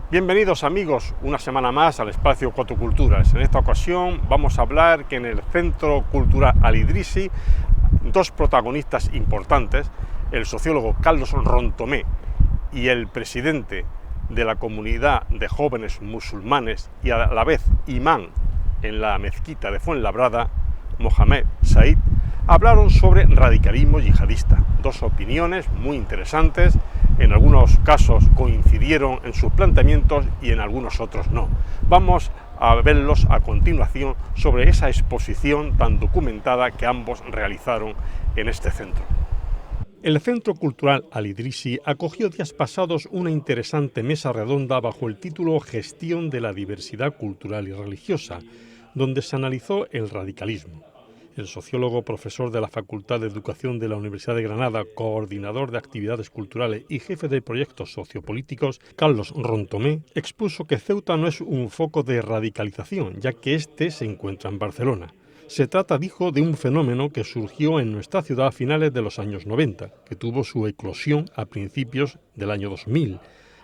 Bienvenidos amigos, una semana más al espacio Cuatro Culturas. En esta ocasión vamos a hablar que en el Centro Cultural Al-Idrisi, dos protagonistas importantes, el sociólogo Carlos Rontomé y el presidente de la comunidad de jóvenes musulmanes y a la vez imán en la mezquita de Fuenlabrada, Mohamed Said, hablaron sobre radicalismo yihadista. Dos opiniones muy interesantes, en algunos casos coincidieron en sus planteamientos y en algunos otros no. Vamos a verlos a continuación sobre esa exposición tan documentada que ambos realizaron en este centro. El Centro Cultural Al-Idrisi acogió días pasados una interesante mesa redonda bajo el título Gestión de la diversidad cultural y religiosa, donde se analizó el radicalismo. El sociólogo, profesor de la Facultad de Educación de la Universidad de Granada, coordinador de actividades culturales y jefe de proyectos sociopolíticos, Carlos Rontomé, expuso que Ceuta no es un foco de radicalización, ya que este se encuentra en Barcelona. Se trata, dijo, de un fenómeno que surgió en nuestra ciudad a finales de los años 90, que tuvo su eclosión a principios del año 2000,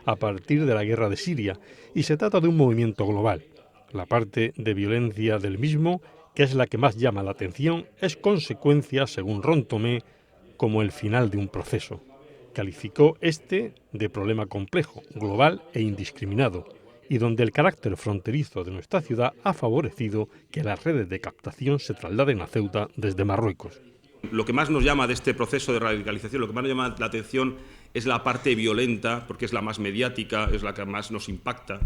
a partir de la guerra de Siria, y se trata de un movimiento global. La parte de violencia del mismo, que es la que más llama la atención, es consecuencia, según Rontomé, como el final de un proceso. Calificó este de problema complejo, global e indiscriminado, y donde el carácter fronterizo de nuestra ciudad ha favorecido que las redes de captación se trasladen a Ceuta desde Marruecos. Lo que más nos llama de este proceso de radicalización, lo que más nos llama la atención es la parte violenta, porque es la más mediática, es la que más nos impacta,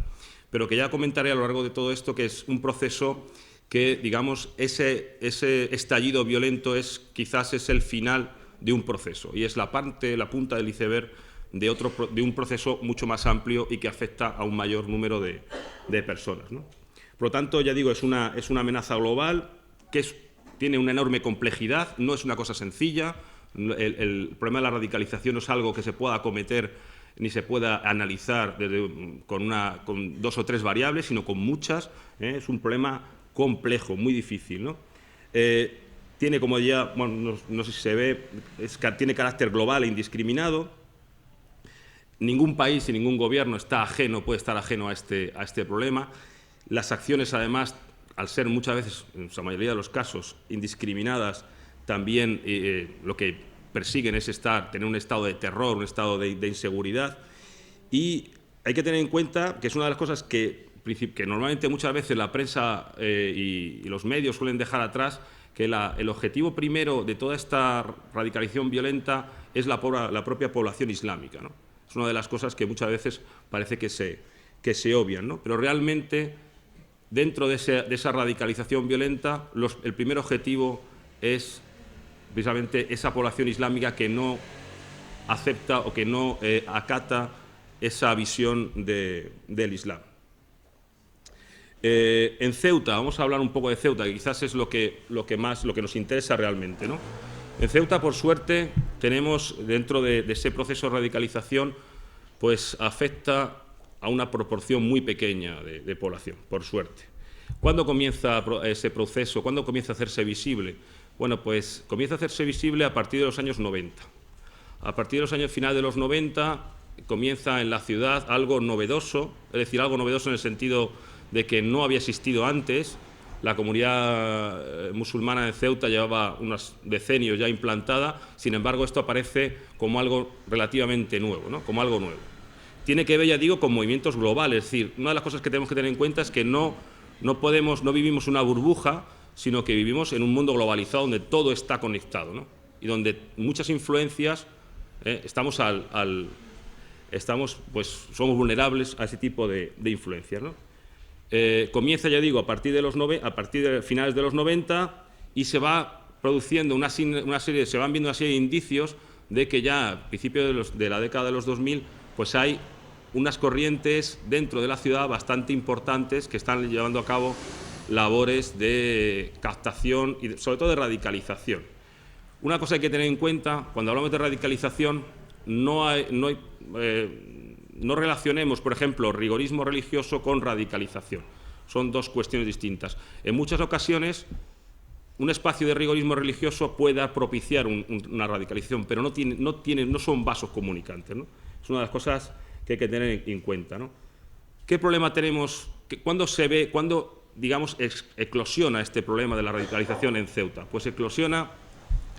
pero que ya comentaré a lo largo de todo esto que es un proceso que, digamos, ese estallido violento quizás es el final de un proceso y es la punta del iceberg de un proceso mucho más amplio y que afecta a un mayor número de personas, ¿no? Por lo tanto, ya digo, es una amenaza global que tiene una enorme complejidad, no es una cosa sencilla. El problema de la radicalización no es algo que se pueda acometer ni se pueda analizar con dos o tres variables, sino con muchas. Es un problema complejo, muy difícil, ¿no? Tiene, como ya, bueno, no sé si se ve, tiene carácter global e indiscriminado. Ningún país y ningún gobierno puede estar ajeno a este problema. Las acciones, además, al ser muchas veces, en la mayoría de los casos, indiscriminadas, también lo que persiguen es tener un estado de terror, un estado de inseguridad. Y hay que tener en cuenta que es una de las cosas que normalmente muchas veces la prensa y los medios suelen dejar atrás, que el objetivo primero de toda esta radicalización violenta es la propia población islámica, ¿no? Es una de las cosas que muchas veces parece que se obvian, ¿no? Pero realmente, dentro de esa radicalización violenta, el primer objetivo es precisamente esa población islámica que no acepta o que no acata esa visión del Islam. En Ceuta, vamos a hablar un poco de Ceuta, que quizás es lo que nos interesa realmente, ¿no? En Ceuta, por suerte, tenemos dentro de ese proceso de radicalización, pues afecta a una proporción muy pequeña de población, por suerte. ¿Cuándo comienza ese proceso? ¿Cuándo comienza a hacerse visible? Bueno, pues comienza a hacerse visible a partir de los años 90. A partir de los años finales de los 90 comienza en la ciudad algo novedoso, es decir, algo novedoso en el sentido de que no había existido antes. La comunidad musulmana de Ceuta llevaba unos decenios ya implantada, sin embargo esto aparece como algo relativamente nuevo, ¿no? Como algo nuevo. Tiene que ver, ya digo, con movimientos globales, es decir, una de las cosas que tenemos que tener en cuenta es que no vivimos una burbuja, sino que vivimos en un mundo globalizado donde todo está conectado, ¿no? Y donde muchas influencias, somos vulnerables a ese tipo de influencias, ¿no? Comienza, ya digo, a partir de finales de los 90 y se va produciendo se van viendo una serie de indicios de que ya a principios de la década de los 2000 pues hay unas corrientes dentro de la ciudad bastante importantes que están llevando a cabo labores de captación y sobre todo de radicalización. Una cosa que hay que tener en cuenta cuando hablamos de radicalización, no relacionemos, por ejemplo, rigorismo religioso con radicalización. Son dos cuestiones distintas. En muchas ocasiones, un espacio de rigorismo religioso puede propiciar una radicalización, pero no son vasos comunicantes, ¿no? Es una de las cosas que hay que tener en cuenta, ¿no? ¿Qué problema tenemos? ¿Cuándo, digamos, eclosiona este problema de la radicalización en Ceuta? Pues eclosiona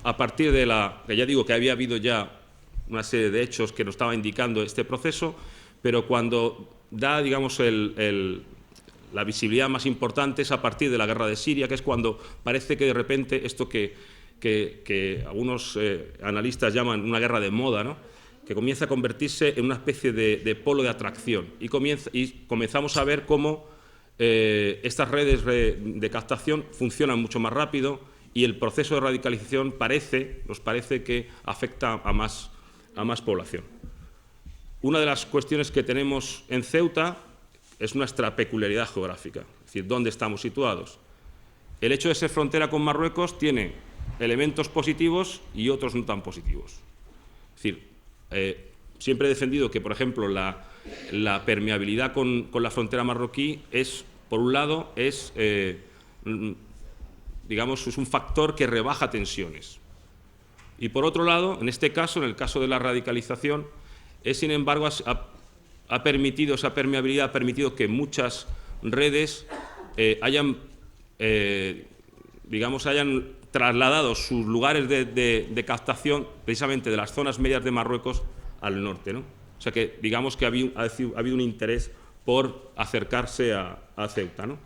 a partir de que ya digo que había habido ya una serie de hechos que nos estaba indicando este proceso, pero cuando da, digamos, la visibilidad más importante es a partir de la guerra de Siria, que es cuando parece que de repente esto que algunos analistas llaman una guerra de moda, ¿no?, que comienza a convertirse en una especie de polo de atracción y comenzamos a ver cómo estas redes de captación funcionan mucho más rápido y el proceso de radicalización nos parece que afecta a más población. Una de las cuestiones que tenemos en Ceuta es nuestra peculiaridad geográfica, es decir, dónde estamos situados. El hecho de ser frontera con Marruecos tiene elementos positivos y otros no tan positivos. Es decir, siempre he defendido que, por ejemplo, la permeabilidad con la frontera marroquí es, por un lado, digamos, es un factor que rebaja tensiones. Y por otro lado, en este caso, en el caso de la radicalización, sin embargo, esa permeabilidad ha permitido que muchas redes hayan trasladado sus lugares de captación precisamente de las zonas medias de Marruecos al norte, ¿no? O sea que digamos que ha habido un interés por acercarse a Ceuta, ¿no?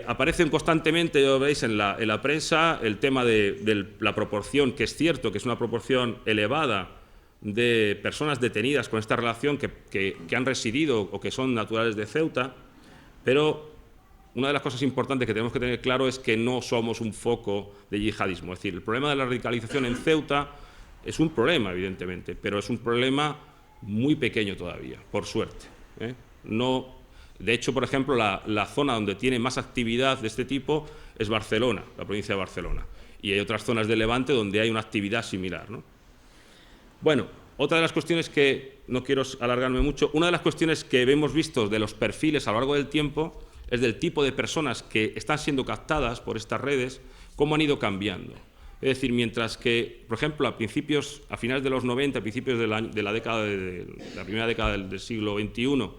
Aparecen constantemente, ya lo veis en la prensa, el tema de la proporción, que es cierto que es una proporción elevada de personas detenidas con esta relación que han residido o que son naturales de Ceuta, pero una de las cosas importantes que tenemos que tener claro es que no somos un foco de yihadismo. Es decir, el problema de la radicalización en Ceuta es un problema, evidentemente, pero es un problema muy pequeño todavía, por suerte, ¿eh? De hecho, por ejemplo, la zona donde tiene más actividad de este tipo es Barcelona, la provincia de Barcelona, y hay otras zonas de Levante donde hay una actividad similar, ¿no? Bueno, otra de las cuestiones que, no quiero alargarme mucho, una de las cuestiones que hemos visto de los perfiles a lo largo del tiempo es del tipo de personas que están siendo captadas por estas redes, cómo han ido cambiando. Es decir, mientras que, por ejemplo, a finales de los 90, a principios de la primera década del siglo XXI,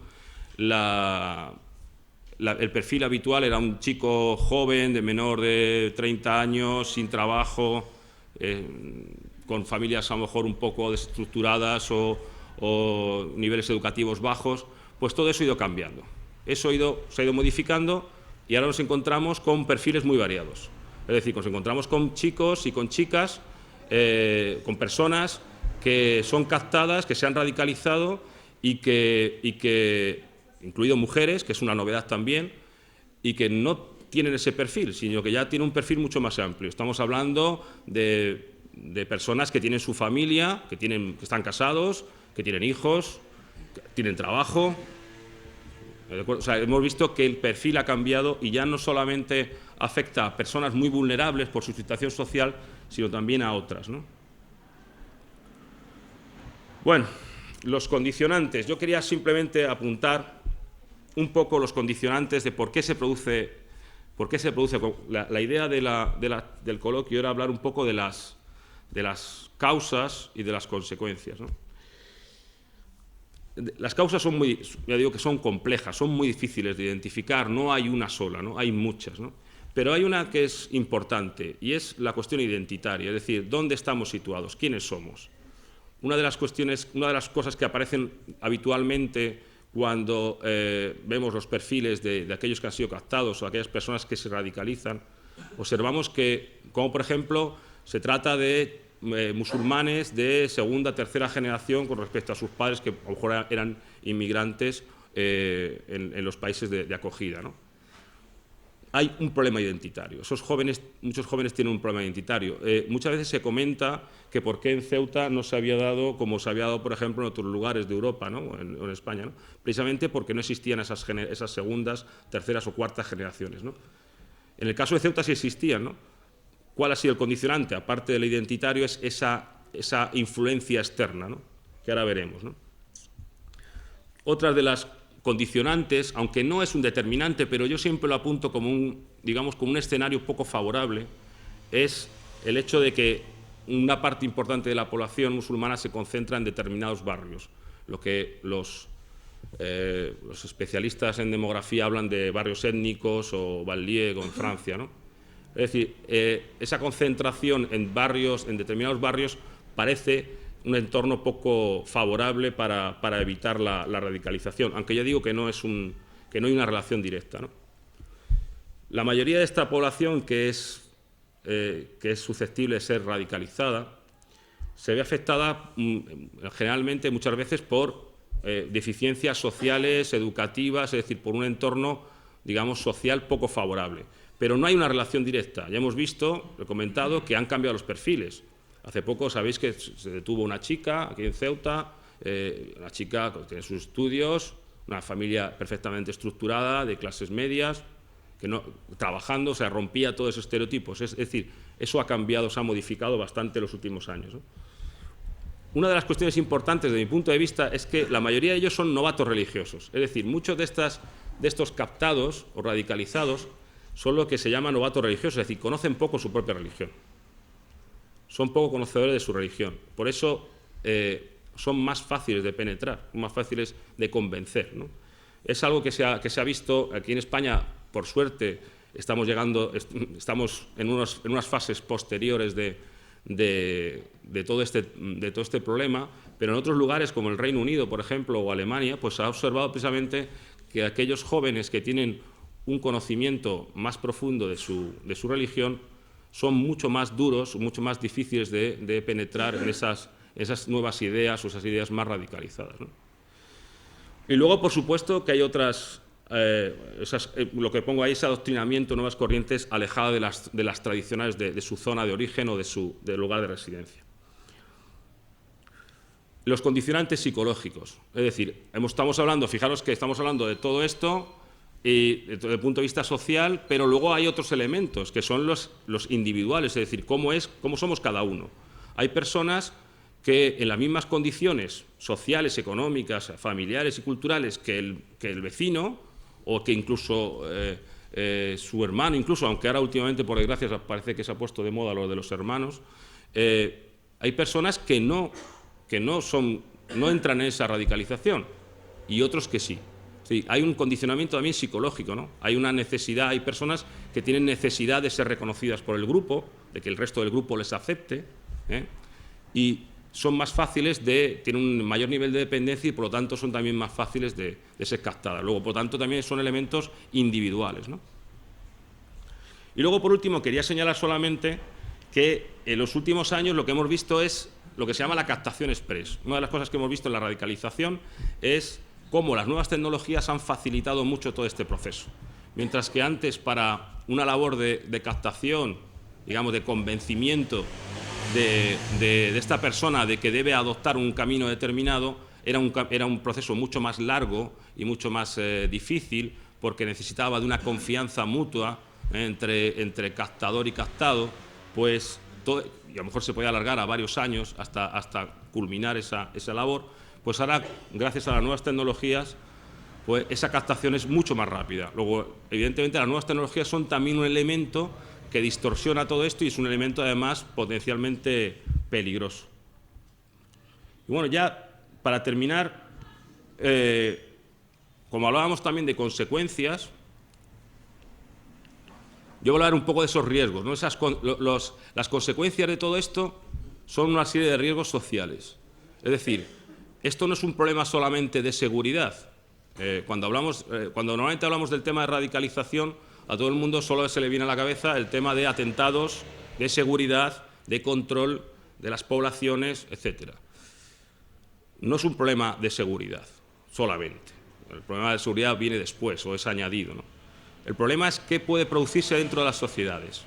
el perfil habitual era un chico joven, de menor de 30 años, sin trabajo, con familias a lo mejor un poco desestructuradas o niveles educativos bajos, pues todo eso ha ido cambiando. Eso se ha ido modificando y ahora nos encontramos con perfiles muy variados. Es decir, nos encontramos con chicos y con chicas, con personas que son captadas, que se han radicalizado y que incluido mujeres, que es una novedad también, y que no tienen ese perfil, sino que ya tienen un perfil mucho más amplio. Estamos hablando de personas que tienen su familia, que están casados, que tienen hijos, que tienen trabajo. O sea, hemos visto que el perfil ha cambiado y ya no solamente afecta a personas muy vulnerables por su situación social, sino también a otras, ¿no? Bueno, los condicionantes. Yo quería simplemente apuntar un poco los condicionantes de por qué se produce la idea del coloquio era hablar un poco de las causas y de las consecuencias, ¿no? Las causas ya digo que son complejas, son muy difíciles de identificar, no hay una sola, ¿no? Hay muchas, ¿no? Pero hay una que es importante y es la cuestión identitaria, es decir, ¿dónde estamos situados? ¿Quiénes somos? Una de las cosas que aparecen habitualmente cuando vemos los perfiles de aquellos que han sido captados o aquellas personas que se radicalizan, observamos que, como por ejemplo, se trata de musulmanes de segunda, tercera generación con respecto a sus padres que a lo mejor eran inmigrantes en los países de acogida, ¿no? Hay un problema identitario. Muchos jóvenes tienen un problema identitario. Muchas veces se comenta que por qué en Ceuta no se había dado como se había dado, por ejemplo, en otros lugares de Europa, ¿no? o en España, ¿no? Precisamente porque no existían esas segundas, terceras o cuartas generaciones, ¿no? En el caso de Ceuta sí existían, ¿no? ¿Cuál ha sido el condicionante? Aparte del identitario, es esa influencia externa, ¿no? Que ahora veremos, ¿no? Otras de las condicionantes, aunque no es un determinante, pero yo siempre lo apunto como un escenario poco favorable, es el hecho de que una parte importante de la población musulmana se concentra en determinados barrios, lo que los Los especialistas en demografía hablan de barrios étnicos o banlieue en Francia, ¿no? Es decir, esa concentración en barrios, en determinados barrios, parece un entorno poco favorable para evitar la radicalización, aunque ya digo que no hay una relación directa, ¿no? La mayoría de esta población que es susceptible de ser radicalizada se ve afectada generalmente muchas veces por deficiencias sociales, educativas, es decir, por un entorno, digamos, social poco favorable. Pero no hay una relación directa. Ya hemos visto, he comentado, que han cambiado los perfiles. Hace poco sabéis que se detuvo una chica aquí en Ceuta, una chica que tiene sus estudios, una familia perfectamente estructurada, de clases medias, que no, trabajando, o sea, rompía todos esos estereotipos. Es decir, eso ha cambiado, se ha modificado bastante en los últimos años, ¿no? Una de las cuestiones importantes, desde mi punto de vista, es que la mayoría de ellos son novatos religiosos. Es decir, muchos de estos captados o radicalizados son lo que se llama novatos religiosos, es decir, conocen poco su propia religión. Son poco conocedores de su religión. Por eso son más fáciles de penetrar, más fáciles de convencer, ¿no? Es algo que se ha visto aquí en España, por suerte, estamos en unas fases posteriores de todo este problema, pero en otros lugares, como el Reino Unido, por ejemplo, o Alemania, pues se ha observado precisamente que aquellos jóvenes que tienen un conocimiento más profundo de su religión son mucho más duros, mucho más difíciles de penetrar en esas nuevas ideas o esas ideas más radicalizadas, ¿no? Y luego, por supuesto, que hay otras, lo que pongo ahí es adoctrinamiento, nuevas corrientes alejadas de las tradicionales de su zona de origen o del lugar de residencia. Los condicionantes psicológicos, es decir, estamos hablando, fijaros que estamos hablando de todo esto y desde el punto de vista social, pero luego hay otros elementos que son los individuales, es decir, cómo somos cada uno. Hay personas que en las mismas condiciones sociales, económicas, familiares y culturales que el vecino, o que incluso su hermano, incluso, aunque ahora últimamente, por desgracia, parece que se ha puesto de moda lo de los hermanos, hay personas que no entran en esa radicalización y otros que sí. Sí, hay un condicionamiento también psicológico, ¿no? Hay una necesidad, hay personas que tienen necesidad de ser reconocidas por el grupo, de que el resto del grupo les acepte, y son más fáciles tienen un mayor nivel de dependencia y por lo tanto son también más fáciles de ser captadas. Luego, por lo tanto, también son elementos individuales, ¿no? Y luego, por último, quería señalar solamente que en los últimos años lo que hemos visto es lo que se llama la captación express. Una de las cosas que hemos visto en la radicalización es cómo las nuevas tecnologías han facilitado mucho todo este proceso. Mientras que antes, para una labor de captación, digamos, de convencimiento de esta persona de que debe adoptar un camino determinado, era un proceso mucho más largo y mucho más difícil, porque necesitaba de una confianza mutua entre captador y captado, pues y a lo mejor se puede alargar a varios años hasta culminar esa labor. Pues ahora, gracias a las nuevas tecnologías, pues esa captación es mucho más rápida. Luego, evidentemente, las nuevas tecnologías son también un elemento que distorsiona todo esto y es un elemento, además, potencialmente peligroso. Y bueno, ya para terminar, como hablábamos también de consecuencias, yo voy a hablar un poco de esos riesgos, ¿no? Las consecuencias de todo esto son una serie de riesgos sociales. Es decir, esto no es un problema solamente de seguridad. Cuando normalmente hablamos del tema de radicalización, a todo el mundo solo se le viene a la cabeza el tema de atentados, de seguridad, de control de las poblaciones, etc. No es un problema de seguridad solamente. El problema de seguridad viene después o es añadido, ¿no? El problema es qué puede producirse dentro de las sociedades.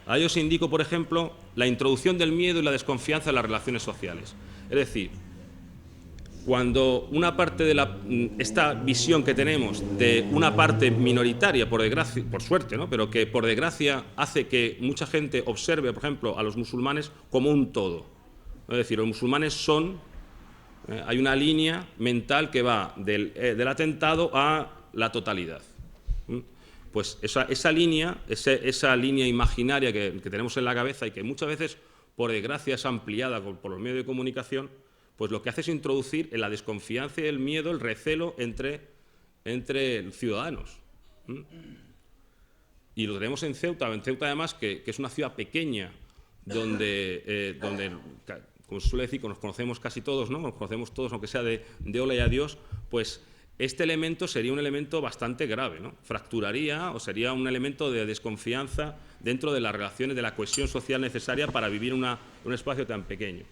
A ello se indico, por ejemplo, la introducción del miedo y la desconfianza en las relaciones sociales. Es decir, cuando una parte de esta visión que tenemos de una parte minoritaria, por desgracia, por suerte, ¿no?, pero que por desgracia hace que mucha gente observe, por ejemplo, a los musulmanes como un todo. Es decir, los musulmanes hay una línea mental que va del atentado a la totalidad. Pues esa línea imaginaria que tenemos en la cabeza y que muchas veces, por desgracia, es ampliada por los medios de comunicación, pues lo que hace es introducir en la desconfianza y el miedo, el recelo entre ciudadanos. Y lo tenemos en Ceuta además, que es una ciudad pequeña, donde como se suele decir, nos conocemos casi todos, ¿no? Nos conocemos todos, aunque sea de hola y adiós, pues este elemento sería un elemento bastante grave, ¿no? Fracturaría o sería un elemento de desconfianza dentro de las relaciones, de la cohesión social necesaria para vivir en un espacio tan pequeño.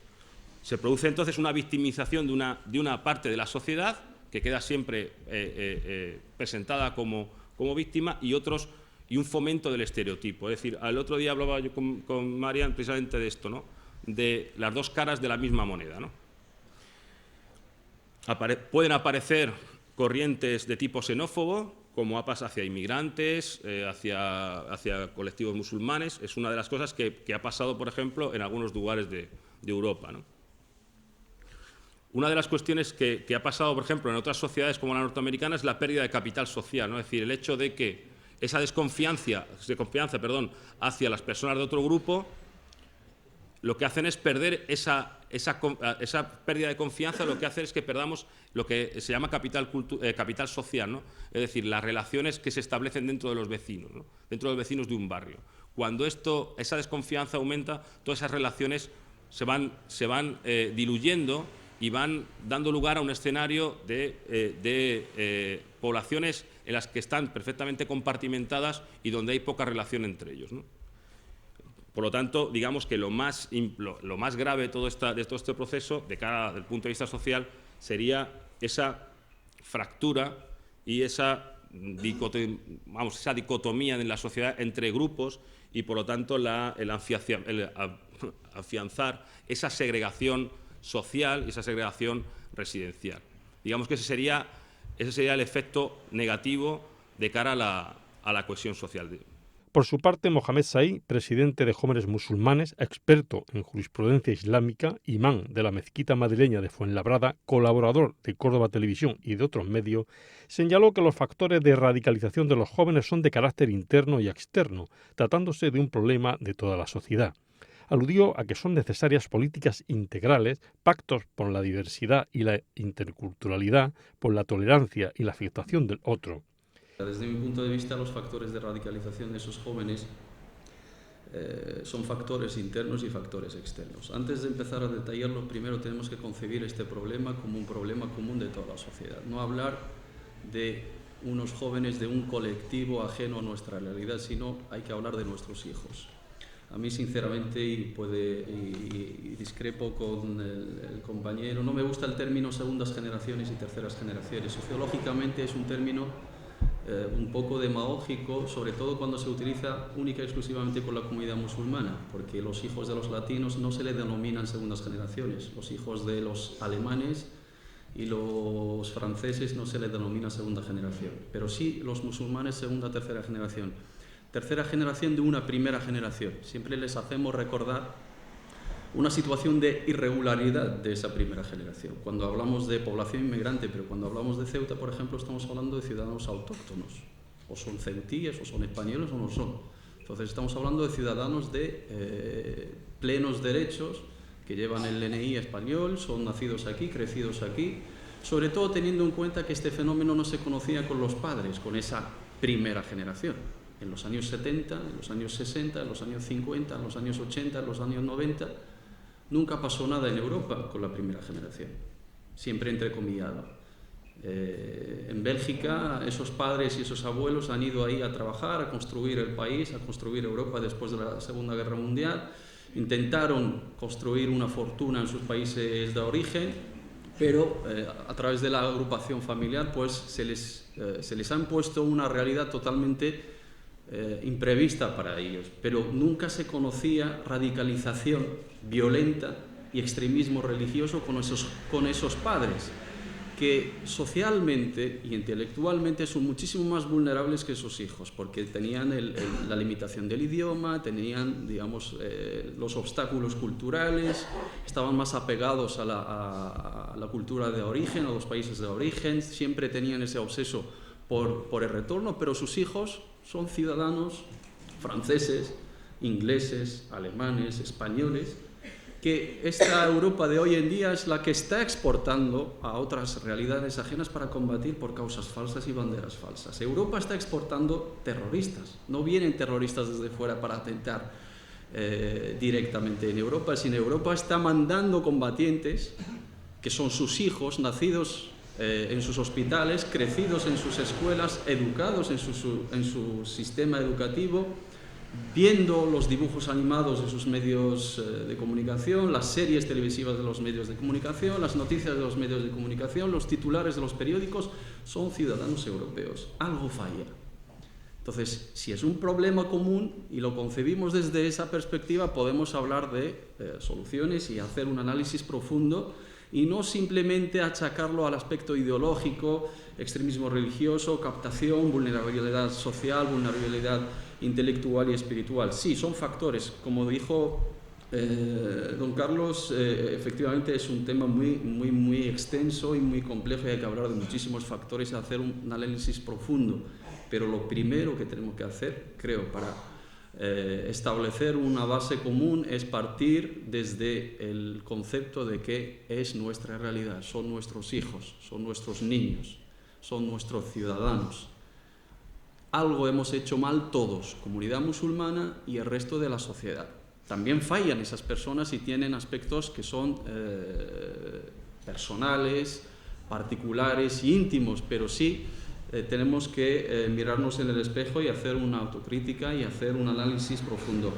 Se produce entonces una victimización de una parte de la sociedad que queda siempre presentada como víctima y un fomento del estereotipo. Es decir, el otro día hablaba yo con Marian precisamente de esto, ¿no? De las dos caras de la misma moneda, ¿no? Pueden aparecer corrientes de tipo xenófobo, como ha pasado hacia inmigrantes, hacia colectivos musulmanes. Es una de las cosas que ha pasado, por ejemplo, en algunos lugares de Europa, ¿no? Una de las cuestiones que ha pasado, por ejemplo, en otras sociedades como la norteamericana es la pérdida de capital social, ¿no? Es decir, el hecho de que esa desconfianza hacia las personas de otro grupo, lo que hacen es perder esa pérdida de confianza, lo que hace es que perdamos lo que se llama capital social, ¿no? Es decir, las relaciones que se establecen dentro de los vecinos, ¿no? Dentro de los vecinos de un barrio. Cuando esa desconfianza aumenta, todas esas relaciones se van diluyendo y van dando lugar a un escenario de poblaciones en las que están perfectamente compartimentadas y donde hay poca relación entre ellos, ¿no? Por lo tanto, digamos que lo más grave de todo este proceso, desde el punto de vista social, sería esa fractura y esa dicotomía en la sociedad entre grupos y, por lo tanto, el afianzar esa segregación social y esa segregación residencial. Digamos que ese sería el efecto negativo de cara a la cohesión social. Por su parte, Mohamed Said, presidente de Jóvenes Musulmanes, experto en jurisprudencia islámica, imán de la mezquita madrileña de Fuenlabrada, colaborador de Córdoba Televisión y de otros medios, señaló que los factores de radicalización de los jóvenes son de carácter interno y externo, tratándose de un problema de toda la sociedad. Aludió a que son necesarias políticas integrales, pactos por la diversidad y la interculturalidad, por la tolerancia y la aceptación del otro. Desde mi punto de vista, los factores de radicalización de esos jóvenes son factores internos y factores externos. Antes de empezar a detallarlo, primero tenemos que concebir este problema como un problema común de toda la sociedad. No hablar de unos jóvenes de un colectivo ajeno a nuestra realidad, sino hay que hablar de nuestros hijos. A mí, sinceramente, y discrepo con el compañero, no me gusta el término segundas generaciones y terceras generaciones. Sociológicamente es un término un poco demagógico, sobre todo cuando se utiliza única y exclusivamente con la comunidad musulmana, porque los hijos de los latinos no se les denominan segundas generaciones, los hijos de los alemanes y los franceses no se les denomina segunda generación, pero sí los musulmanes segunda, tercera generación. Tercera generación de una primera generación. Siempre les hacemos recordar una situación de irregularidad de esa primera generación. Cuando hablamos de población inmigrante, pero cuando hablamos de Ceuta, por ejemplo, estamos hablando de ciudadanos autóctonos. O son ceutíes, o son españoles, o no son. Entonces estamos hablando de ciudadanos de plenos derechos, que llevan el DNI español, son nacidos aquí, crecidos aquí, sobre todo teniendo en cuenta que este fenómeno no se conocía con los padres, con esa primera generación. En los años 70, en los años 60, en los años 50, en los años 80, en los años 90, nunca pasó nada en Europa con la primera generación, siempre entrecomillado. En Bélgica, esos padres y esos abuelos han ido ahí a trabajar, a construir el país, a construir Europa después de la Segunda Guerra Mundial, intentaron construir una fortuna en sus países de origen, pero a través de la agrupación familiar pues se les ha impuesto una realidad totalmente imprevista para ellos, pero nunca se conocía radicalización violenta y extremismo religioso con esos padres, que socialmente y intelectualmente son muchísimo más vulnerables que sus hijos, porque tenían la limitación del idioma, tenían, digamos, los obstáculos culturales, estaban más apegados a la cultura de origen, a los países de origen, siempre tenían ese obseso por el retorno, pero sus hijos son ciudadanos franceses, ingleses, alemanes, españoles, que esta Europa de hoy en día es la que está exportando a otras realidades ajenas para combatir por causas falsas y banderas falsas. Europa está exportando terroristas, no vienen terroristas desde fuera para atentar directamente en Europa, sino Europa está mandando combatientes que son sus hijos, nacidos en sus hospitales, crecidos en sus escuelas, educados en su sistema educativo, viendo los dibujos animados de sus medios de comunicación, las series televisivas de los medios de comunicación, las noticias de los medios de comunicación, los titulares de los periódicos, son ciudadanos europeos. Algo falla. Entonces, si es un problema común y lo concebimos desde esa perspectiva, podemos hablar de soluciones y hacer un análisis profundo y no simplemente achacarlo al aspecto ideológico, extremismo religioso, captación, vulnerabilidad social, vulnerabilidad intelectual y espiritual. Sí, son factores. Como dijo don Carlos, efectivamente es un tema muy extenso y muy complejo y hay que hablar de muchísimos factores y hacer un análisis profundo. Pero lo primero que tenemos que hacer, creo, para establecer una base común es partir desde el concepto de que es nuestra realidad, son nuestros hijos, son nuestros niños, son nuestros ciudadanos. Algo hemos hecho mal todos, comunidad musulmana y el resto de la sociedad. También fallan esas personas y tienen aspectos que son personales, particulares, íntimos, pero sí tenemos que mirarnos en el espejo y hacer una autocrítica y hacer un análisis profundo.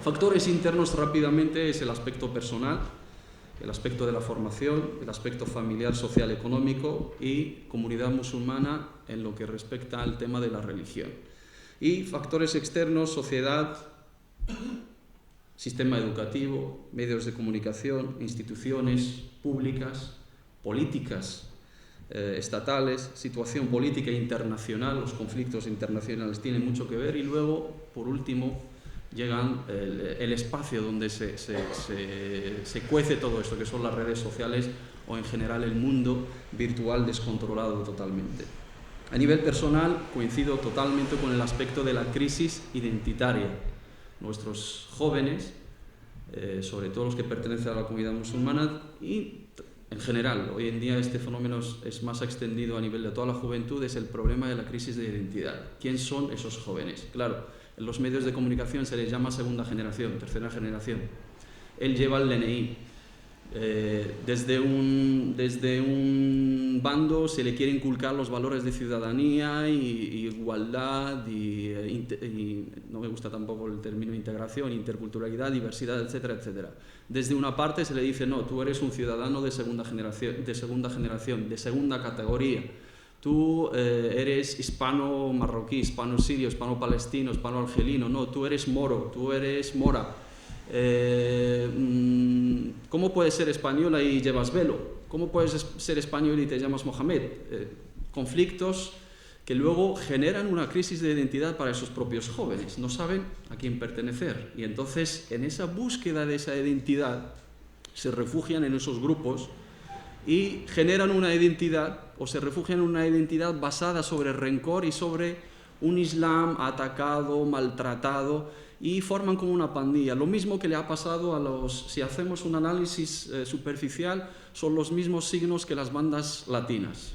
Factores internos rápidamente es el aspecto personal, el aspecto de la formación, el aspecto familiar, social, económico y comunidad musulmana en lo que respecta al tema de la religión. Y factores externos, sociedad, sistema educativo, medios de comunicación, instituciones públicas, políticas estatales, situación política internacional, los conflictos internacionales tienen mucho que ver y luego, por último, llegan el espacio donde se cuece todo esto, que son las redes sociales o en general el mundo virtual descontrolado totalmente. A nivel personal, coincido totalmente con el aspecto de la crisis identitaria. Nuestros jóvenes, sobre todo los que pertenecen a la comunidad musulmana y en general, hoy en día este fenómeno es más extendido a nivel de toda la juventud, es el problema de la crisis de identidad. ¿Quién son esos jóvenes? Claro, en los medios de comunicación se les llama segunda generación, tercera generación. Él lleva el DNI. Desde un bando se le quiere inculcar los valores de ciudadanía y igualdad y no me gusta tampoco el término integración, interculturalidad, diversidad, etcétera, etcétera. Desde una parte se le dice, no, tú eres un ciudadano de segunda generación, de segunda categoría. Tú eres hispano-marroquí, hispano-sirio, hispano-palestino, hispano-argelino. No, tú eres moro, tú eres mora. ¿Cómo puedes ser española y llevas velo? ¿Cómo puedes ser español y te llamas Mohamed? Conflictos que luego generan una crisis de identidad para esos propios jóvenes. No saben a quién pertenecer. Y entonces, en esa búsqueda de esa identidad, se refugian en esos grupos y generan una identidad, o se refugian en una identidad basada sobre rencor y sobre un Islam atacado, maltratado, y forman como una pandilla. Lo mismo que le ha pasado a los, si hacemos un análisis superficial, son los mismos signos que las bandas latinas.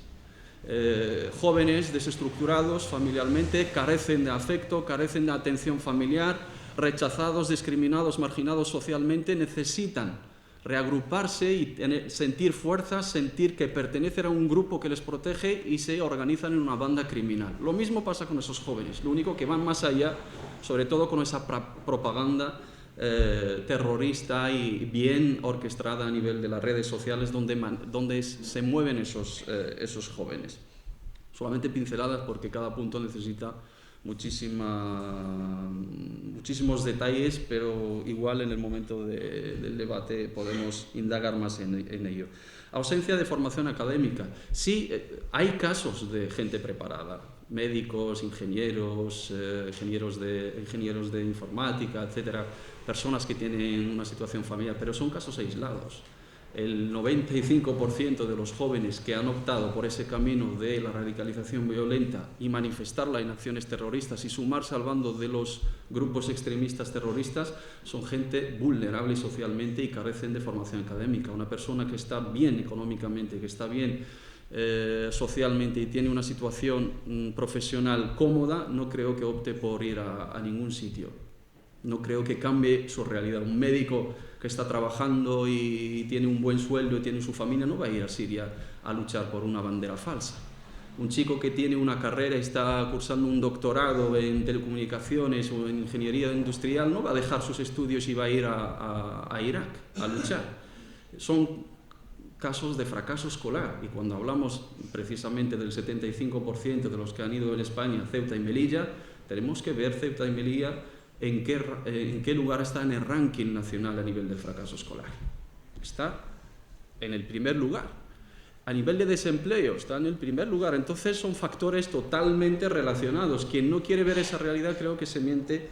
Jóvenes desestructurados familiarmente, carecen de afecto, carecen de atención familiar, rechazados, discriminados, marginados socialmente, necesitan reagruparse y sentir fuerzas, sentir que pertenecen a un grupo que les protege y se organizan en una banda criminal. Lo mismo pasa con esos jóvenes, lo único que van más allá, sobre todo con esa propaganda terrorista y bien orquestada a nivel de las redes sociales donde se mueven esos jóvenes. Solamente pinceladas porque cada punto necesita muchísimos detalles, pero igual en el momento del debate podemos indagar más en ello. Ausencia de formación académica. Sí, hay casos de gente preparada, médicos, ingenieros, ingenieros de informática, etcétera, personas que tienen una situación familiar, pero son casos aislados. el 95% de los jóvenes que han optado por ese camino de la radicalización violenta y manifestarla en acciones terroristas y sumarse al bando de los grupos extremistas terroristas son gente vulnerable socialmente y carecen de formación académica. Una persona que está bien económicamente, que está bien socialmente y tiene una situación profesional cómoda, no creo que opte por ir a ningún sitio. No creo que cambie su realidad. Un médico que está trabajando y tiene un buen sueldo y tiene su familia no va a ir a Siria a luchar por una bandera falsa. Un chico que tiene una carrera y está cursando un doctorado en telecomunicaciones o en ingeniería industrial no va a dejar sus estudios y va a ir a Irak a luchar. Son casos de fracaso escolar, y cuando hablamos precisamente del 75% de los que han ido en España, Ceuta y Melilla, tenemos que ver Ceuta y Melilla en qué lugar está en el ranking nacional a nivel del fracaso escolar. Está en el primer lugar. A nivel de desempleo está en el primer lugar. Entonces son factores totalmente relacionados. Quien no quiere ver esa realidad creo que se miente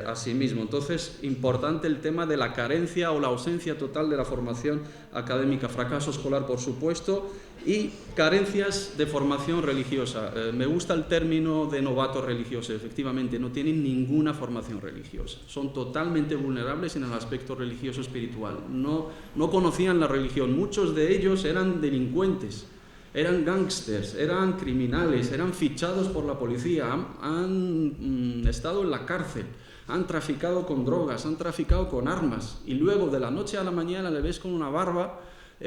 a sí mismo. Entonces, importante el tema de la carencia o la ausencia total de la formación académica, fracaso escolar, por supuesto, y carencias de formación religiosa. Me gusta el término de novatos religiosos. Efectivamente, no tienen ninguna formación religiosa. Son totalmente vulnerables en el aspecto religioso espiritual. No conocían la religión. Muchos de ellos eran delincuentes, eran gángsters, eran criminales, eran fichados por la policía, han estado en la cárcel, han traficado con drogas, han traficado con armas, y luego de la noche a la mañana le ves con una barba,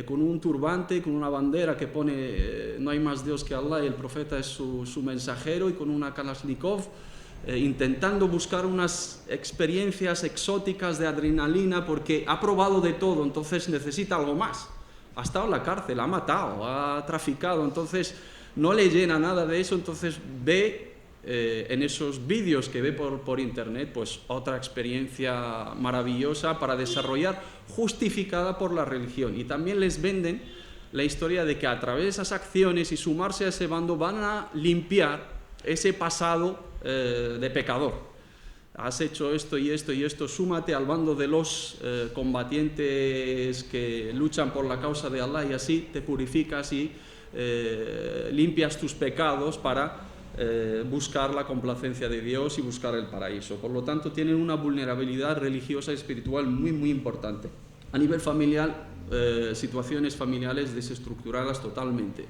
con un turbante, con una bandera que pone no hay más Dios que Allah y el profeta es su mensajero, y con una Kalashnikov, intentando buscar unas experiencias exóticas de adrenalina porque ha probado de todo, entonces necesita algo más. Ha estado en la cárcel, ha matado, ha traficado, entonces no le llena nada de eso, entonces ve en esos vídeos que ve por internet pues otra experiencia maravillosa para desarrollar, justificada por la religión. Y también les venden la historia de que a través de esas acciones y sumarse a ese bando van a limpiar ese pasado de pecador. Has hecho esto y esto y esto, súmate al bando de los combatientes que luchan por la causa de Allah, y así te purificas y limpias tus pecados para buscar la complacencia de Dios y buscar el paraíso. Por lo tanto, tienen una vulnerabilidad religiosa y espiritual muy, muy importante. A nivel familiar, situaciones familiares desestructuradas totalmente.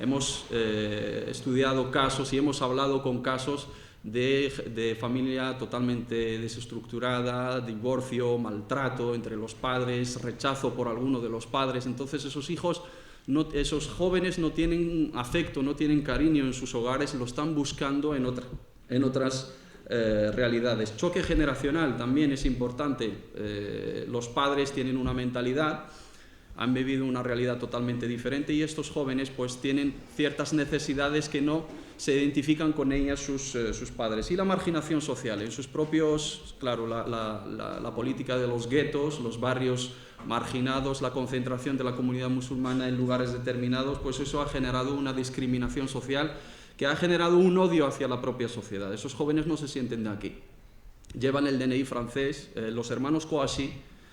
Hemos estudiado casos y hemos hablado con casos de familia totalmente desestructurada, divorcio, maltrato entre los padres, rechazo por alguno de los padres. Entonces esos jóvenes no tienen afecto, no tienen cariño en sus hogares, lo están buscando en otras realidades. Choque generacional también es importante. Los padres tienen una mentalidad, han vivido una realidad totalmente diferente, y estos jóvenes pues tienen ciertas necesidades que no se identifican con ellas sus padres. Y la marginación social, en sus propios, claro, la política de los guetos, los barrios marginados, la concentración de la comunidad musulmana en lugares determinados, pues eso ha generado una discriminación social que ha generado un odio hacia la propia sociedad. Esos jóvenes no se sienten de aquí. Llevan el DNI francés. Los hermanos Kouachi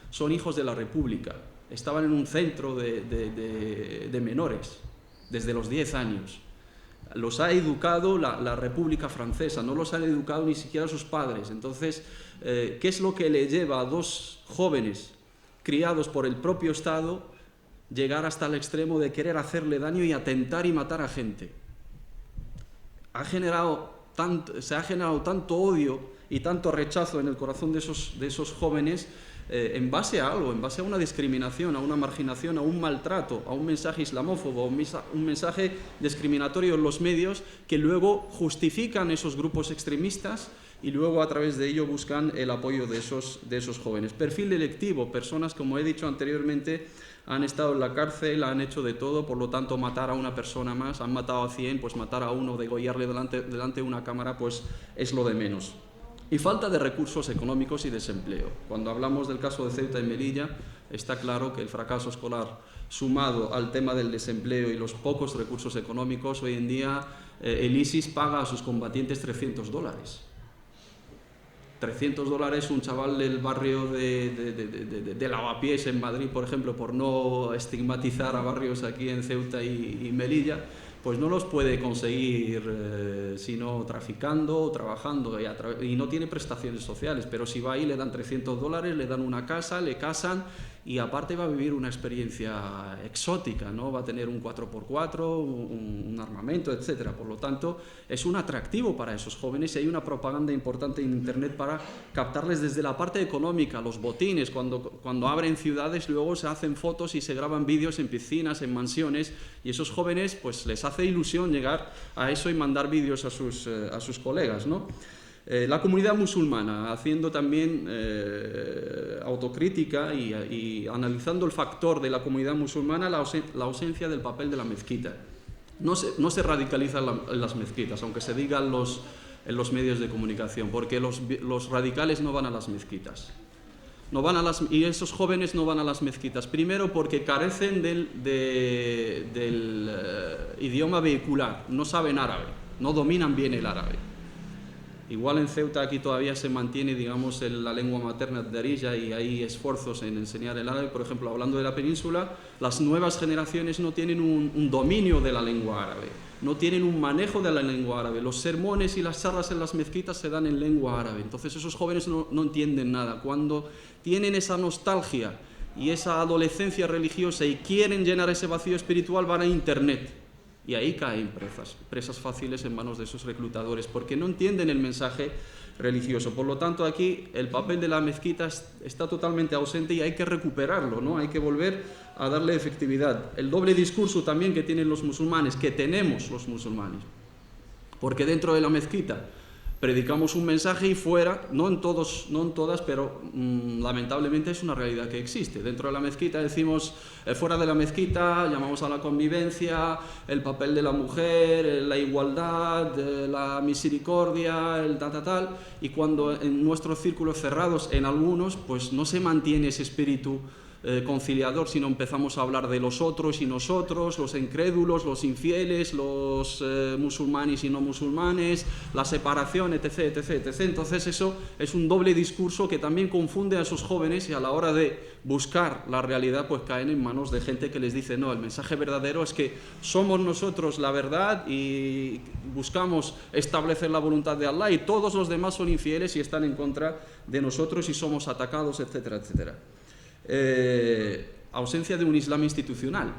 son hijos de la República. Estaban en un centro de menores desde los 10 años. Los ha educado la República Francesa, no los han educado ni siquiera sus padres. Entonces, ¿qué es lo que le lleva a dos jóvenes criados por el propio Estado llegar hasta el extremo de querer hacerle daño y atentar y matar a gente? Se ha generado tanto odio y tanto rechazo en el corazón de esos jóvenes, en base a algo, en base a una discriminación, a una marginación, a un maltrato, a un mensaje islamófobo, un mensaje discriminatorio en los medios, que luego justifican esos grupos extremistas y luego a través de ello buscan el apoyo de esos jóvenes. Perfil delictivo: personas, como he dicho anteriormente, han estado en la cárcel, han hecho de todo, por lo tanto matar a una persona más, han matado a 100, pues matar a uno, degollarle delante de una cámara, pues es lo de menos. Y falta de recursos económicos y desempleo. Cuando hablamos del caso de Ceuta y Melilla, está claro que el fracaso escolar, sumado al tema del desempleo y los pocos recursos económicos, hoy en día el ISIS paga a sus combatientes $300. $300 un chaval del barrio de Lavapiés en Madrid, por ejemplo, por no estigmatizar a barrios aquí en Ceuta y Melilla, pues no los puede conseguir sino traficando o trabajando y no tiene prestaciones sociales, pero si va ahí le dan $300, le dan una casa, le casan y aparte va a vivir una experiencia exótica, ¿no? Va a tener un 4x4, un armamento, etcétera. Por lo tanto, es un atractivo para esos jóvenes y hay una propaganda importante en Internet para captarles desde la parte económica, los botines, cuando abren ciudades luego se hacen fotos y se graban vídeos en piscinas, en mansiones y esos jóvenes pues les hace ilusión llegar a eso y mandar vídeos a sus colegas, ¿no? La comunidad musulmana, haciendo también autocrítica y analizando el factor de la comunidad musulmana, la ausencia del papel de la mezquita. No se radicaliza en las mezquitas, aunque se diga en los medios de comunicación, porque los radicales no van a las mezquitas. Y esos jóvenes no van a las mezquitas. Primero porque carecen del idioma vehicular, no saben árabe, no dominan bien el árabe. Igual en Ceuta aquí todavía se mantiene, digamos, la lengua materna darija y hay esfuerzos en enseñar el árabe. Por ejemplo, hablando de la península, las nuevas generaciones no tienen un dominio de la lengua árabe, no tienen un manejo de la lengua árabe. Los sermones y las charlas en las mezquitas se dan en lengua árabe. Entonces esos jóvenes no entienden nada. Cuando tienen esa nostalgia y esa adolescencia religiosa y quieren llenar ese vacío espiritual, van a Internet. Y ahí caen presas fáciles en manos de esos reclutadores, porque no entienden el mensaje religioso. Por lo tanto, aquí el papel de la mezquita está totalmente ausente y hay que recuperarlo, ¿no? Hay que volver a darle efectividad. El doble discurso también que tienen los musulmanes, que tenemos los musulmanes, porque dentro de la mezquita predicamos un mensaje y fuera, no en todas, pero lamentablemente es una realidad que existe. Dentro de la mezquita decimos, fuera de la mezquita llamamos a la convivencia, el papel de la mujer, la igualdad, la misericordia, el tal, y cuando en nuestros círculos cerrados, en algunos, pues no se mantiene ese espíritu conciliador, sino empezamos a hablar de los otros y nosotros, los incrédulos, los infieles, los musulmanes y no musulmanes, la separación, etc, etc, etc. Entonces eso es un doble discurso que también confunde a esos jóvenes y a la hora de buscar la realidad pues caen en manos de gente que les dice no, el mensaje verdadero es que somos nosotros la verdad y buscamos establecer la voluntad de Allah y todos los demás son infieles y están en contra de nosotros y somos atacados, etcétera, etcétera. Ausencia de un Islam institucional.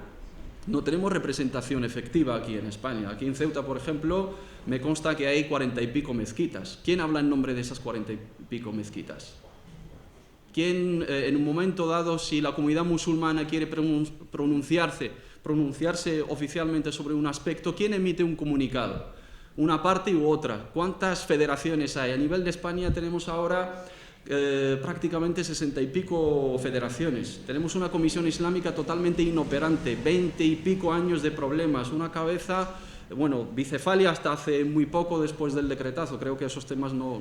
No tenemos representación efectiva aquí en España. Aquí en Ceuta, por ejemplo, me consta que hay 40 y pico mezquitas. ¿Quién habla en nombre de esas 40 y pico mezquitas? ¿Quién, en un momento dado, si la comunidad musulmana quiere pronunciarse oficialmente sobre un aspecto, quién emite un comunicado? Una parte u otra. ¿Cuántas federaciones hay? A nivel de España tenemos ahora prácticamente 60 y pico federaciones. Tenemos una comisión islámica totalmente inoperante, 20 y pico años de problemas, una cabeza, bueno, bicefalia hasta hace muy poco después del decretazo. Creo que esos temas no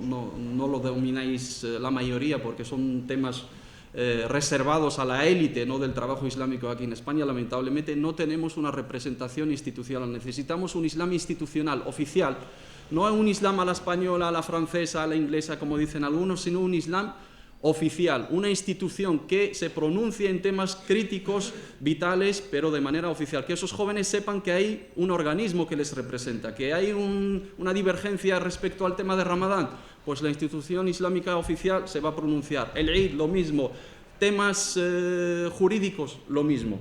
lo domináis la mayoría porque son temas reservados a la élite, ¿no?, del trabajo islámico aquí en España. Lamentablemente no tenemos una representación institucional. Necesitamos un Islam institucional, oficial. No un Islam a la española, a la francesa, a la inglesa, como dicen algunos, sino un Islam oficial, una institución que se pronuncie en temas críticos, vitales, pero de manera oficial. Que esos jóvenes sepan que hay un organismo que les representa, que hay una divergencia respecto al tema de Ramadán, pues la institución islámica oficial se va a pronunciar. El Eid, lo mismo. Temas jurídicos, lo mismo.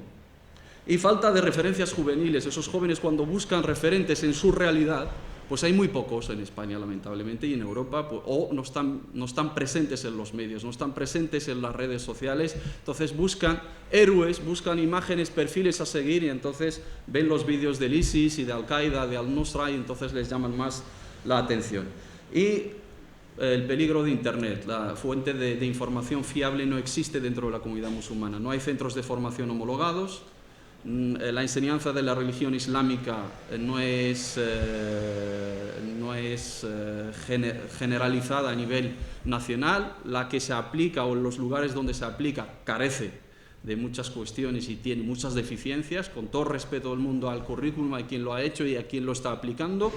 Y falta de referencias juveniles. Esos jóvenes cuando buscan referentes en su realidad, pues hay muy pocos en España, lamentablemente, y en Europa, pues, o no están presentes en los medios, no están presentes en las redes sociales, entonces buscan héroes, buscan imágenes, perfiles a seguir, y entonces ven los vídeos del ISIS y de Al-Qaeda, de Al-Nusra, y entonces les llaman más la atención. Y el peligro de Internet, la fuente de información fiable no existe dentro de la comunidad musulmana, no hay centros de formación homologados. La enseñanza de la religión islámica no es generalizada a nivel nacional. La que se aplica o en los lugares donde se aplica carece de muchas cuestiones y tiene muchas deficiencias, con todo respeto del mundo al currículum, a quien lo ha hecho y a quien lo está aplicando.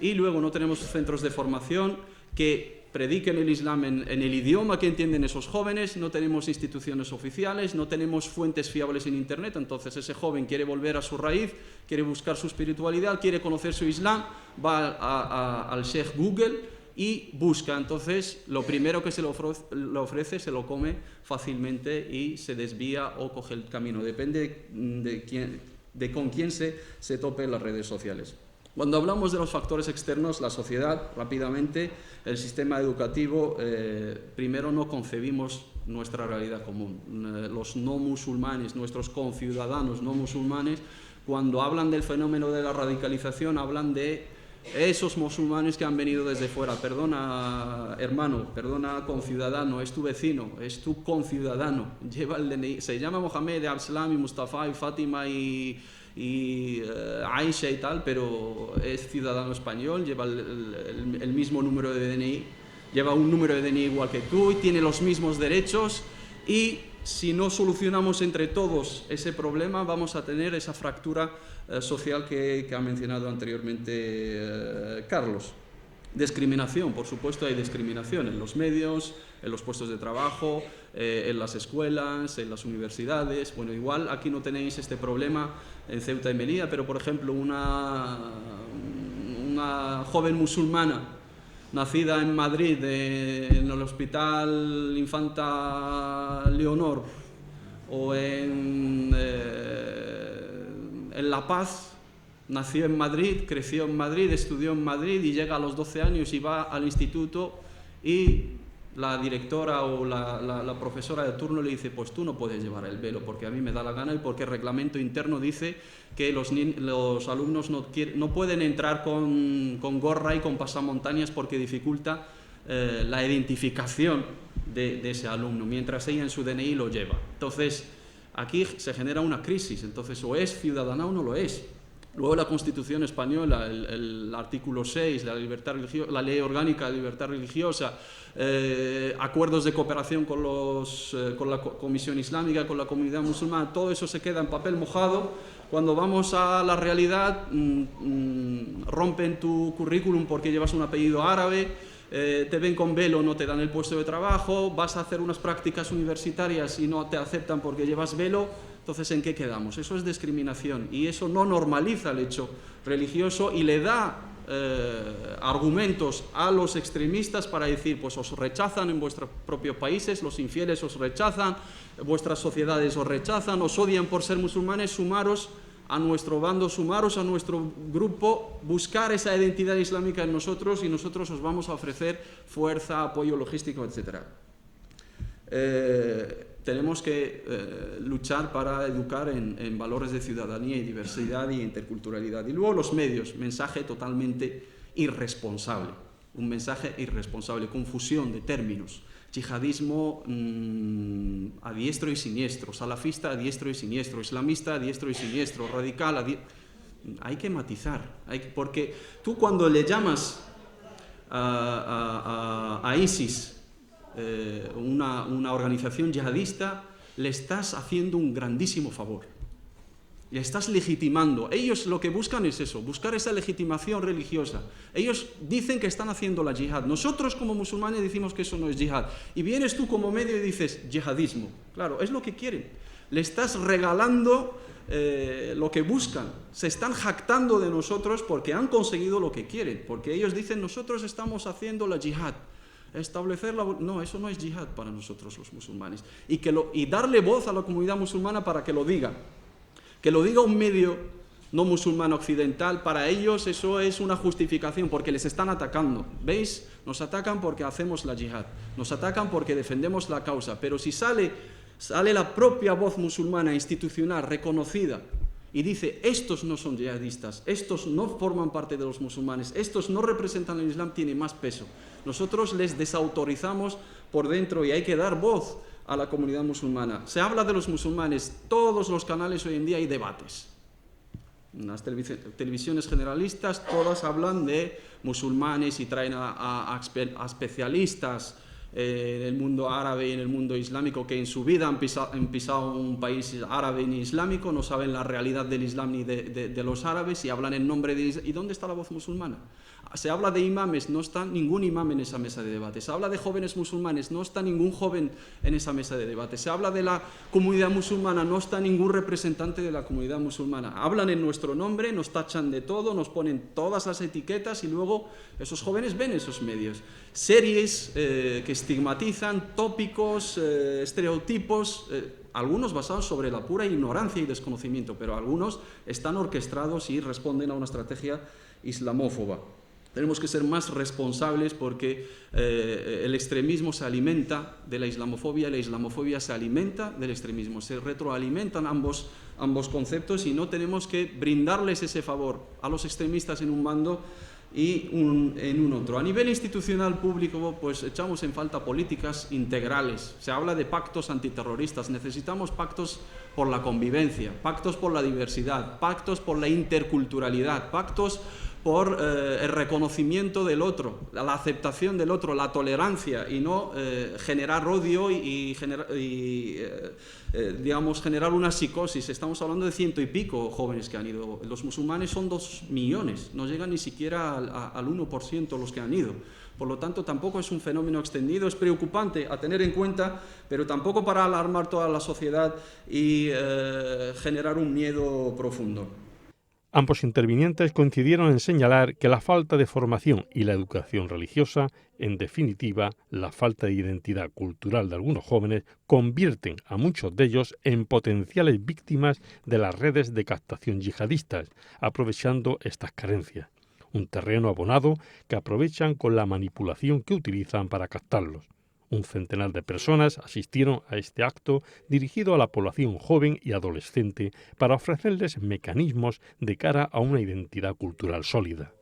Y luego no tenemos centros de formación que prediquen el Islam en el idioma que entienden esos jóvenes, no tenemos instituciones oficiales, no tenemos fuentes fiables en Internet, entonces ese joven quiere volver a su raíz, quiere buscar su espiritualidad, quiere conocer su Islam, va al Sheikh Google y busca, entonces lo primero que se le ofrece se lo come fácilmente y se desvía o coge el camino, depende de con quién se tope en las redes sociales. Cuando hablamos de los factores externos, la sociedad, rápidamente, el sistema educativo, primero no concebimos nuestra realidad común. Los no musulmanes, nuestros conciudadanos no musulmanes, cuando hablan del fenómeno de la radicalización, hablan de esos musulmanes que han venido desde fuera. Perdona, hermano, perdona, conciudadano, es tu vecino, es tu conciudadano. Lleva el DNI, se llama Mohamed, Absalam y Mustafa y Fátima y Aisha y tal, pero es ciudadano español, lleva el mismo número de DNI, lleva un número de DNI igual que tú y tiene los mismos derechos, y si no solucionamos entre todos ese problema vamos a tener esa fractura social que ha mencionado anteriormente Carlos. Discriminación, por supuesto hay discriminación en los medios, en los puestos de trabajo, en las escuelas, en las universidades. Bueno, igual aquí no tenéis este problema en Ceuta y Melilla, pero por ejemplo una joven musulmana nacida en Madrid, en el Hospital Infanta Leonor o en La Paz, nació en Madrid, creció en Madrid, estudió en Madrid y llega a los 12 años y va al instituto y la directora o la profesora de turno le dice: pues tú no puedes llevar el velo porque a mí me da la gana y porque el reglamento interno dice que los alumnos no pueden entrar con gorra y con pasamontañas porque dificulta la identificación de ese alumno, mientras ella en su DNI lo lleva. Entonces, aquí se genera una crisis, entonces o es ciudadana o no lo es. Luego la Constitución española, el artículo 6, la Ley Orgánica de Libertad Religiosa, acuerdos de cooperación con la Comisión Islámica, con la comunidad musulmana, todo eso se queda en papel mojado. Cuando vamos a la realidad, rompen tu currículum porque llevas un apellido árabe, te ven con velo, no te dan el puesto de trabajo, vas a hacer unas prácticas universitarias y no te aceptan porque llevas velo. Entonces, ¿en qué quedamos? Eso es discriminación y eso no normaliza el hecho religioso y le da argumentos a los extremistas para decir: pues os rechazan en vuestros propios países, los infieles os rechazan, vuestras sociedades os rechazan, os odian por ser musulmanes, sumaros a nuestro bando, sumaros a nuestro grupo, buscar esa identidad islámica en nosotros y nosotros os vamos a ofrecer fuerza, apoyo logístico, etc. Tenemos que luchar para educar en valores de ciudadanía y diversidad y interculturalidad. Y luego los medios, mensaje totalmente irresponsable, un mensaje irresponsable, confusión de términos, yihadismo a diestro y siniestro, salafista a diestro y siniestro, islamista a diestro y siniestro, radical hay que matizar, porque tú cuando le llamas a ISIS una organización yihadista, le estás haciendo un grandísimo favor, le estás legitimando. Ellos lo que buscan es eso, buscar esa legitimación religiosa. Ellos dicen que están haciendo la yihad, nosotros como musulmanes decimos que eso no es yihad, y vienes tú como medio y dices yihadismo. Claro, es lo que quieren, le estás regalando lo que buscan, se están jactando de nosotros porque han conseguido lo que quieren, porque ellos dicen: nosotros estamos haciendo la yihad. No, eso no es yihad para nosotros los musulmanes. Y darle voz a la comunidad musulmana para que lo diga un medio no musulmán occidental. Para ellos eso es una justificación porque les están atacando. ¿Veis? Nos atacan porque hacemos la yihad, nos atacan porque defendemos la causa, pero si sale la propia voz musulmana institucional reconocida y dice: estos no son yihadistas, estos no forman parte de los musulmanes, estos no representan el Islam, tiene más peso. Nosotros les desautorizamos por dentro y hay que dar voz a la comunidad musulmana. Se habla de los musulmanes, todos los canales hoy en día hay debates. Las televisiones generalistas todas hablan de musulmanes y traen a especialistas en el mundo árabe y en el mundo islámico, que en su vida han pisado un país árabe ni islámico, no saben la realidad del Islam ni de los árabes y hablan en nombre de Islam. ¿Y dónde está la voz musulmana? Se habla de imames, no está ningún imam en esa mesa de debate. Se habla de jóvenes musulmanes, no está ningún joven en esa mesa de debate. Se habla de la comunidad musulmana, no está ningún representante de la comunidad musulmana. Hablan en nuestro nombre, nos tachan de todo, nos ponen todas las etiquetas y luego esos jóvenes ven esos medios. Series que estigmatizan, tópicos, estereotipos, algunos basados sobre la pura ignorancia y desconocimiento, pero algunos están orquestados y responden a una estrategia islamófoba. Tenemos que ser más responsables porque el extremismo se alimenta de la islamofobia se alimenta del extremismo, se retroalimentan ambos conceptos y no tenemos que brindarles ese favor a los extremistas en un bando y en un otro. A nivel institucional público, pues echamos en falta políticas integrales. Se habla de pactos antiterroristas, necesitamos pactos por la convivencia, pactos por la diversidad, pactos por la interculturalidad, pactos por el reconocimiento del otro, la aceptación del otro, la tolerancia y no generar odio digamos, generar una psicosis. Estamos hablando de 100 y pico jóvenes que han ido. Los musulmanes son 2 millones, no llegan ni siquiera al 1% los que han ido. Por lo tanto, tampoco es un fenómeno extendido, es preocupante a tener en cuenta, pero tampoco para alarmar toda la sociedad y generar un miedo profundo. Ambos intervinientes coincidieron en señalar que la falta de formación y la educación religiosa, en definitiva, la falta de identidad cultural de algunos jóvenes, convierten a muchos de ellos en potenciales víctimas de las redes de captación yihadistas, aprovechando estas carencias. Un terreno abonado que aprovechan con la manipulación que utilizan para captarlos. Un centenar de personas asistieron a este acto dirigido a la población joven y adolescente para ofrecerles mecanismos de cara a una identidad cultural sólida.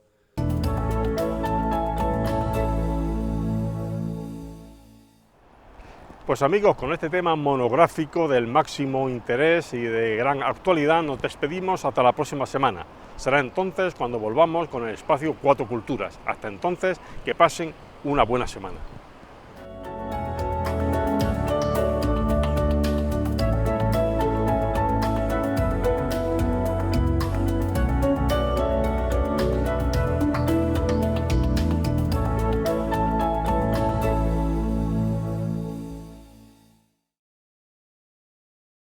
Pues amigos, con este tema monográfico del máximo interés y de gran actualidad nos despedimos hasta la próxima semana. Será entonces cuando volvamos con el espacio Cuatro Culturas. Hasta entonces, que pasen una buena semana.